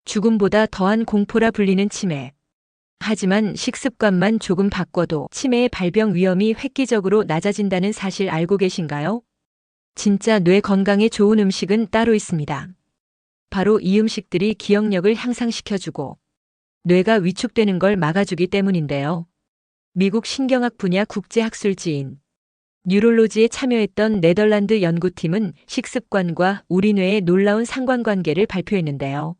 죽음보다 더한 공포라 불리는 치매. 하지만 식습관만 조금 바꿔도 치매의 발병 위험이 획기적으로 낮아진다는 사실 알고 계신가요? 진짜 뇌 건강에 좋은 음식은 따로 있습니다. 바로 이 음식들이 기억력을 향상시켜주고 뇌가 위축되는 걸 막아주기 때문인데요. 미국 신경학 분야 국제학술지인 뉴롤로지에 참여했던 네덜란드 연구팀은 식습관과 우리 뇌의 놀라운 상관관계를 발표했는데요.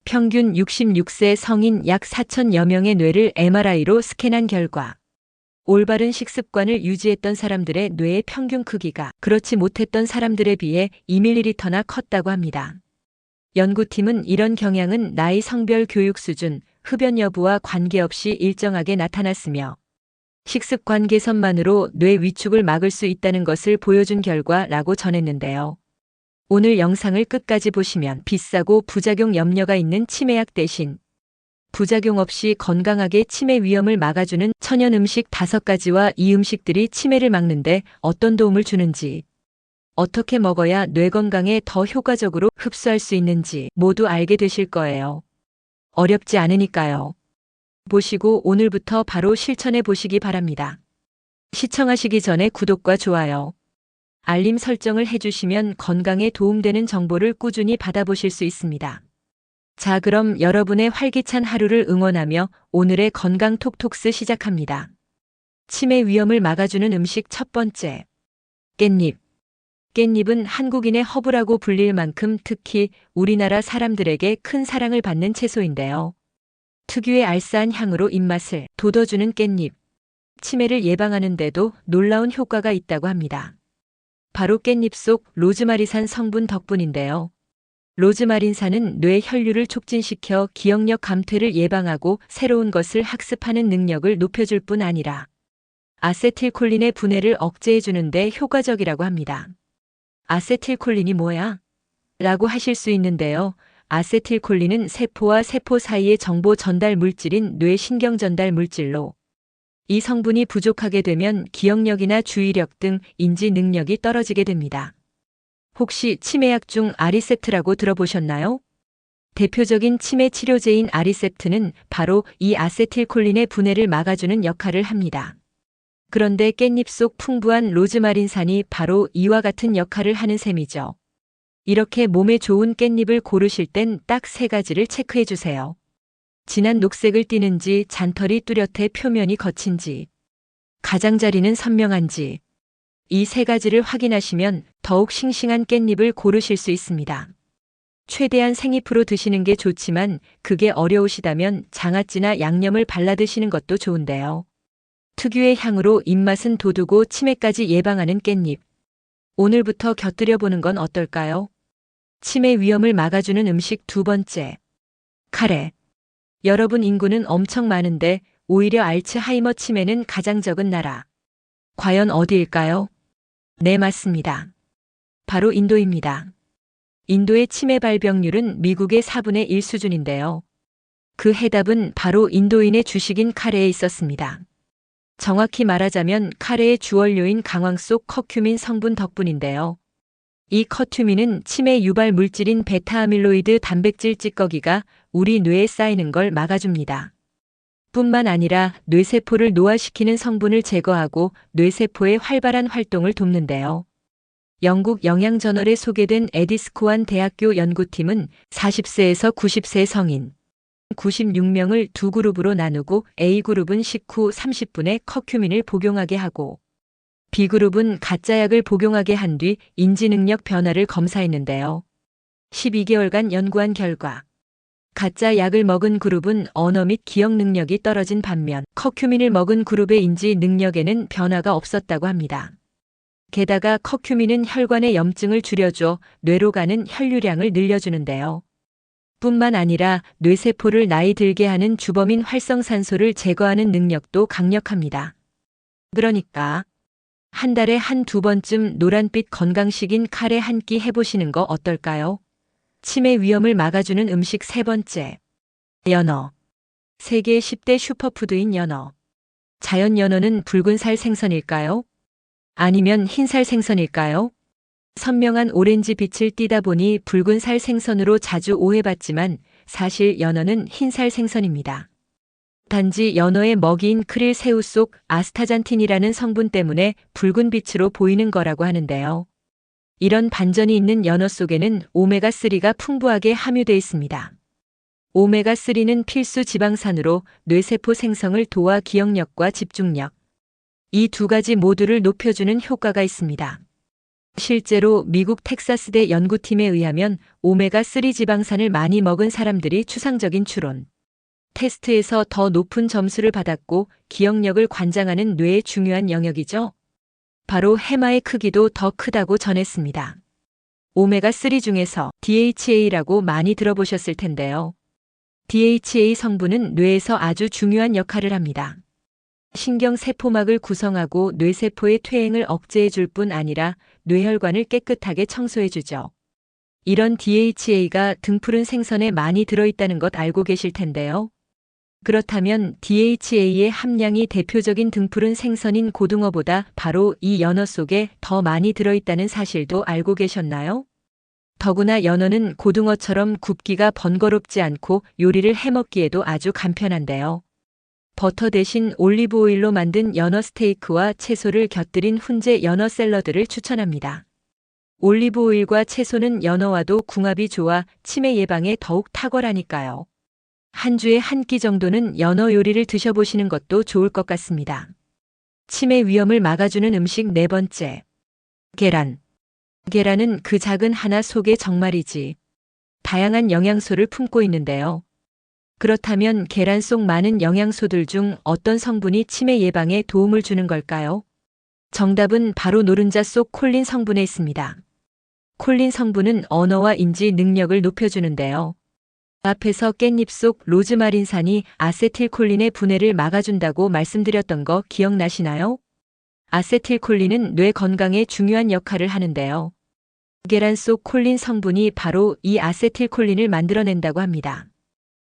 평균 66세 성인 약 4천여 명의 뇌를 MRI로 스캔한 결과 올바른 식습관을 유지했던 사람들의 뇌의 평균 크기가 그렇지 못했던 사람들에 비해 2ml나 컸다고 합니다. 연구팀은 이런 경향은 나이, 성별, 교육 수준, 흡연 여부와 관계없이 일정하게 나타났으며 식습관 개선만으로 뇌 위축을 막을 수 있다는 것을 보여준 결과라고 전했는데요. 오늘 영상을 끝까지 보시면 비싸고 부작용 염려가 있는 치매약 대신 부작용 없이 건강하게 치매 위험을 막아주는 천연 음식 5가지와 이 음식들이 치매를 막는데 어떤 도움을 주는지, 어떻게 먹어야 뇌 건강에 더 효과적으로 흡수할 수 있는지 모두 알게 되실 거예요. 어렵지 않으니까요. 보시고 오늘부터 바로 실천해 보시기 바랍니다. 시청하시기 전에 구독과 좋아요, 알림 설정을 해주시면 건강에 도움되는 정보를 꾸준히 받아보실 수 있습니다. 자, 그럼 여러분의 활기찬 하루를 응원하며 오늘의 건강 톡톡스 시작합니다. 치매 위험을 막아주는 음식 첫 번째. 깻잎. 깻잎은 한국인의 허브라고 불릴 만큼 특히 우리나라 사람들에게 큰 사랑을 받는 채소인데요. 특유의 알싸한 향으로 입맛을 돋워주는 깻잎. 치매를 예방하는 데도 놀라운 효과가 있다고 합니다. 바로 깻잎 속 로즈마리산 성분 덕분인데요. 로즈마린산은 뇌 혈류를 촉진시켜 기억력 감퇴를 예방하고 새로운 것을 학습하는 능력을 높여줄 뿐 아니라 아세틸콜린의 분해를 억제해주는 데 효과적이라고 합니다. 아세틸콜린이 뭐야? 라고 하실 수 있는데요. 아세틸콜린은 세포와 세포 사이의 정보 전달 물질인 뇌 신경 전달 물질로 이 성분이 부족하게 되면 기억력이나 주의력 등 인지 능력이 떨어지게 됩니다. 혹시 치매약 중 아리셉트라고 들어보셨나요? 대표적인 치매 치료제인 아리셉트는 바로 이 아세틸콜린의 분해를 막아주는 역할을 합니다. 그런데 깻잎 속 풍부한 로즈마린산이 바로 이와 같은 역할을 하는 셈이죠. 이렇게 몸에 좋은 깻잎을 고르실 땐 딱 3가지를 체크해 주세요. 진한 녹색을 띠는지, 잔털이 뚜렷해 표면이 거친지, 가장자리는 선명한지, 이 3가지를 확인하시면 더욱 싱싱한 깻잎을 고르실 수 있습니다. 최대한 생잎으로 드시는 게 좋지만 그게 어려우시다면 장아찌나 양념을 발라 드시는 것도 좋은데요. 특유의 향으로 입맛은 돋우고 치매까지 예방하는 깻잎. 오늘부터 곁들여 보는 건 어떨까요? 치매 위험을 막아주는 음식 두 번째. 카레. 여러분, 인구는 엄청 많은데 오히려 알츠하이머 치매는 가장 적은 나라. 과연 어디일까요? 네, 맞습니다. 바로 인도입니다. 인도의 치매 발병률은 미국의 4분의 1 수준인데요. 그 해답은 바로 인도인의 주식인 카레에 있었습니다. 정확히 말하자면 카레의 주원료인 강황 속 커큐민 성분 덕분인데요. 이 커큐민은 치매 유발 물질인 베타아밀로이드 단백질 찌꺼기가 우리 뇌에 쌓이는 걸 막아줍니다. 뿐만 아니라 뇌세포를 노화시키는 성분을 제거하고 뇌세포의 활발한 활동을 돕는데요. 영국 영양저널에 소개된 에디스코안 대학교 연구팀은 40세에서 90세 성인 96명을 두 그룹으로 나누고 A그룹은 식후 30분에 커큐민을 복용하게 하고 B그룹은 가짜약을 복용하게 한 뒤 인지능력 변화를 검사했는데요. 12개월간 연구한 결과 가짜 약을 먹은 그룹은 언어 및 기억 능력이 떨어진 반면 커큐민을 먹은 그룹의 인지 능력에는 변화가 없었다고 합니다. 게다가 커큐민은 혈관의 염증을 줄여줘 뇌로 가는 혈류량을 늘려주는데요. 뿐만 아니라 뇌세포를 나이 들게 하는 주범인 활성산소를 제거하는 능력도 강력합니다. 그러니까 한 달에 1~2번쯤 노란빛 건강식인 카레 한 끼 해보시는 거 어떨까요? 치매 위험을 막아주는 음식 세 번째. 연어. 세계 10대 슈퍼푸드인 연어. 자연 연어는 붉은살 생선일까요? 아니면 흰살 생선일까요? 선명한 오렌지 빛을 띠다 보니 붉은살 생선으로 자주 오해받지만 사실 연어는 흰살 생선입니다. 단지 연어의 먹이인 크릴 새우 속 아스타잔틴이라는 성분 때문에 붉은 빛으로 보이는 거라고 하는데요. 이런 반전이 있는 연어 속에는 오메가3가 풍부하게 함유되어 있습니다. 오메가3는 필수 지방산으로 뇌세포 생성을 도와 기억력과 집중력, 이 두 가지 모두를 높여주는 효과가 있습니다. 실제로 미국 텍사스대 연구팀에 의하면 오메가3 지방산을 많이 먹은 사람들이 추상적인 추론 테스트에서 더 높은 점수를 받았고 기억력을 관장하는 뇌의 중요한 영역이죠. 바로 해마의 크기도 더 크다고 전했습니다. 오메가3 중에서 DHA라고 많이 들어보셨을 텐데요. DHA 성분은 뇌에서 아주 중요한 역할을 합니다. 신경세포막을 구성하고 뇌세포의 퇴행을 억제해 줄 뿐 아니라 뇌혈관을 깨끗하게 청소해 주죠. 이런 DHA가 등푸른 생선에 많이 들어있다는 것 알고 계실 텐데요. 그렇다면 DHA의 함량이 대표적인 등푸른 생선인 고등어보다 바로 이 연어 속에 더 많이 들어있다는 사실도 알고 계셨나요? 더구나 연어는 고등어처럼 굽기가 번거롭지 않고 요리를 해먹기에도 아주 간편한데요. 버터 대신 올리브 오일로 만든 연어 스테이크와 채소를 곁들인 훈제 연어 샐러드를 추천합니다. 올리브 오일과 채소는 연어와도 궁합이 좋아 치매 예방에 더욱 탁월하니까요. 한 주에 한 끼 정도는 연어 요리를 드셔보시는 것도 좋을 것 같습니다. 치매 위험을 막아주는 음식 네 번째. 계란. 계란은 그 작은 하나 속에 정말이지 다양한 영양소를 품고 있는데요. 그렇다면 계란 속 많은 영양소들 중 어떤 성분이 치매 예방에 도움을 주는 걸까요? 정답은 바로 노른자 속 콜린 성분에 있습니다. 콜린 성분은 언어와 인지 능력을 높여주는데요. 앞에서 깻잎 속 로즈마린산이 아세틸콜린의 분해를 막아준다고 말씀드렸던 거 기억나시나요? 아세틸콜린은 뇌 건강에 중요한 역할을 하는데요. 계란 속 콜린 성분이 바로 이 아세틸콜린을 만들어낸다고 합니다.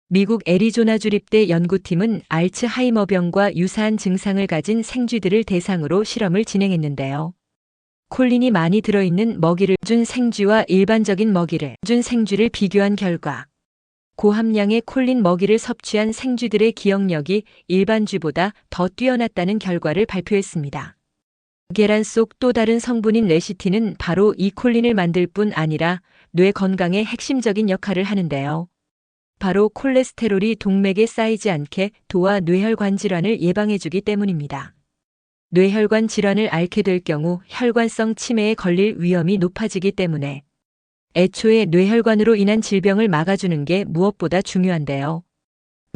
미국 애리조나 주립대 연구팀은 알츠하이머병과 유사한 증상을 가진 생쥐들을 대상으로 실험을 진행했는데요. 콜린이 많이 들어있는 먹이를 준 생쥐와 일반적인 먹이를 준 생쥐를 비교한 결과 고함량의 콜린 먹이를 섭취한 생쥐들의 기억력이 일반 쥐보다 더 뛰어났다는 결과를 발표했습니다. 계란 속 또 다른 성분인 레시틴은 바로 이 콜린을 만들 뿐 아니라 뇌 건강에 핵심적인 역할을 하는데요. 바로 콜레스테롤이 동맥에 쌓이지 않게 도와 뇌혈관 질환을 예방해주기 때문입니다. 뇌혈관 질환을 앓게 될 경우 혈관성 치매에 걸릴 위험이 높아지기 때문에 애초에 뇌혈관으로 인한 질병을 막아주는 게 무엇보다 중요한데요.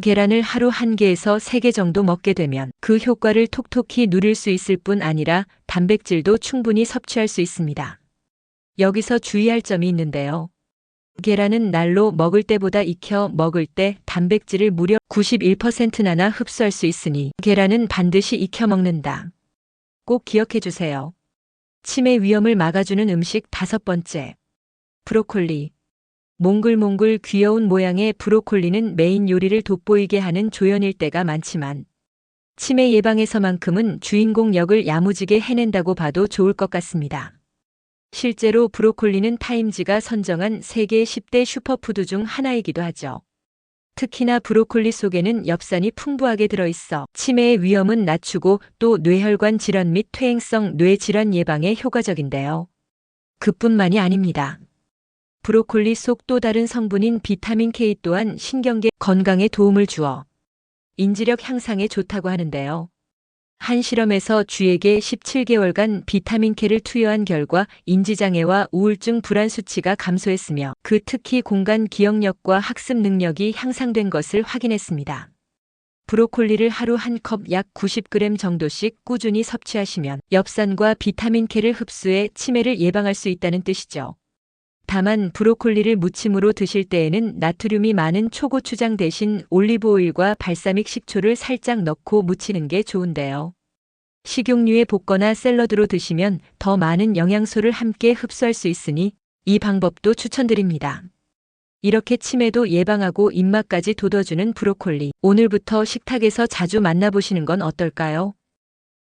계란을 하루 1개에서 3개 정도 먹게 되면 그 효과를 톡톡히 누릴 수 있을 뿐 아니라 단백질도 충분히 섭취할 수 있습니다. 여기서 주의할 점이 있는데요. 계란은 날로 먹을 때보다 익혀 먹을 때 단백질을 무려 91%나나 흡수할 수 있으니 계란은 반드시 익혀 먹는다. 꼭 기억해 주세요. 치매 위험을 막아주는 음식 5번째. 브로콜리. 몽글몽글 귀여운 모양의 브로콜리는 메인 요리를 돋보이게 하는 조연일 때가 많지만 치매 예방에서만큼은 주인공 역을 야무지게 해낸다고 봐도 좋을 것 같습니다. 실제로 브로콜리는 타임지가 선정한 세계 10대 슈퍼푸드 중 하나이기도 하죠. 특히나 브로콜리 속에는 엽산이 풍부하게 들어있어 치매의 위험은 낮추고 또 뇌혈관 질환 및 퇴행성 뇌질환 예방에 효과적인데요. 그뿐만이 아닙니다. 브로콜리 속 또 다른 성분인 비타민 K 또한 신경계 건강에 도움을 주어 인지력 향상에 좋다고 하는데요. 한 실험에서 쥐에게 17개월간 비타민 K를 투여한 결과 인지장애와 우울증 불안 수치가 감소했으며 그 특히 공간 기억력과 학습 능력이 향상된 것을 확인했습니다. 브로콜리를 하루 한 컵 약 90g 정도씩 꾸준히 섭취하시면 엽산과 비타민 K를 흡수해 치매를 예방할 수 있다는 뜻이죠. 다만 브로콜리를 무침으로 드실 때에는 나트륨이 많은 초고추장 대신 올리브오일과 발사믹 식초를 살짝 넣고 무치는 게 좋은데요. 식용유에 볶거나 샐러드로 드시면 더 많은 영양소를 함께 흡수할 수 있으니 이 방법도 추천드립니다. 이렇게 치매도 예방하고 입맛까지 돋워주는 브로콜리. 오늘부터 식탁에서 자주 만나보시는 건 어떨까요?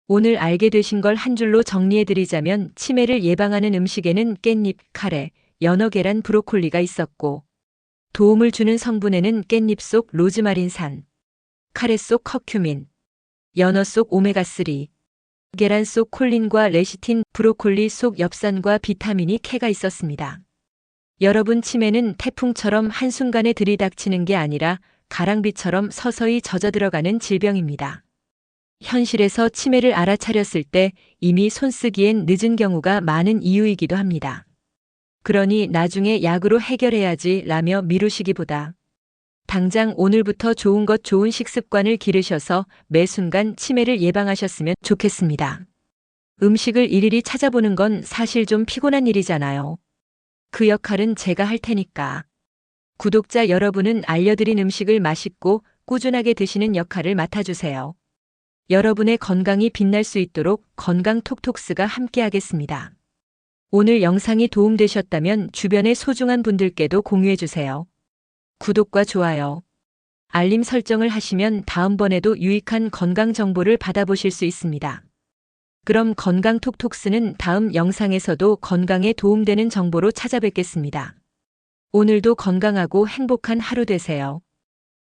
오늘 알게 되신 걸 한 줄로 정리해드리자면 치매를 예방하는 음식에는 깻잎, 카레, 연어, 계란, 브로콜리가 있었고 도움을 주는 성분에는 깻잎 속 로즈마린산, 카레 속 커큐민, 연어 속 오메가3, 계란 속 콜린과 레시틴, 브로콜리 속 엽산과 비타민이 K가 있었습니다. 여러분, 치매는 태풍처럼 한순간에 들이닥치는 게 아니라 가랑비처럼 서서히 젖어들어가는 질병입니다. 현실에서 치매를 알아차렸을 때 이미 손쓰기엔 늦은 경우가 많은 이유이기도 합니다. 그러니 나중에 약으로 해결해야지 라며 미루시기보다 당장 오늘부터 좋은 것 좋은 식습관을 기르셔서 매 순간 치매를 예방하셨으면 좋겠습니다. 음식을 일일이 찾아보는 건 사실 좀 피곤한 일이잖아요. 그 역할은 제가 할 테니까. 구독자 여러분은 알려드린 음식을 맛있고 꾸준하게 드시는 역할을 맡아주세요. 여러분의 건강이 빛날 수 있도록 건강톡톡스가 함께하겠습니다. 오늘 영상이 도움되셨다면 주변의 소중한 분들께도 공유해주세요. 구독과 좋아요, 알림 설정을 하시면 다음번에도 유익한 건강 정보를 받아보실 수 있습니다. 그럼 건강톡톡스는 다음 영상에서도 건강에 도움되는 정보로 찾아뵙겠습니다. 오늘도 건강하고 행복한 하루 되세요.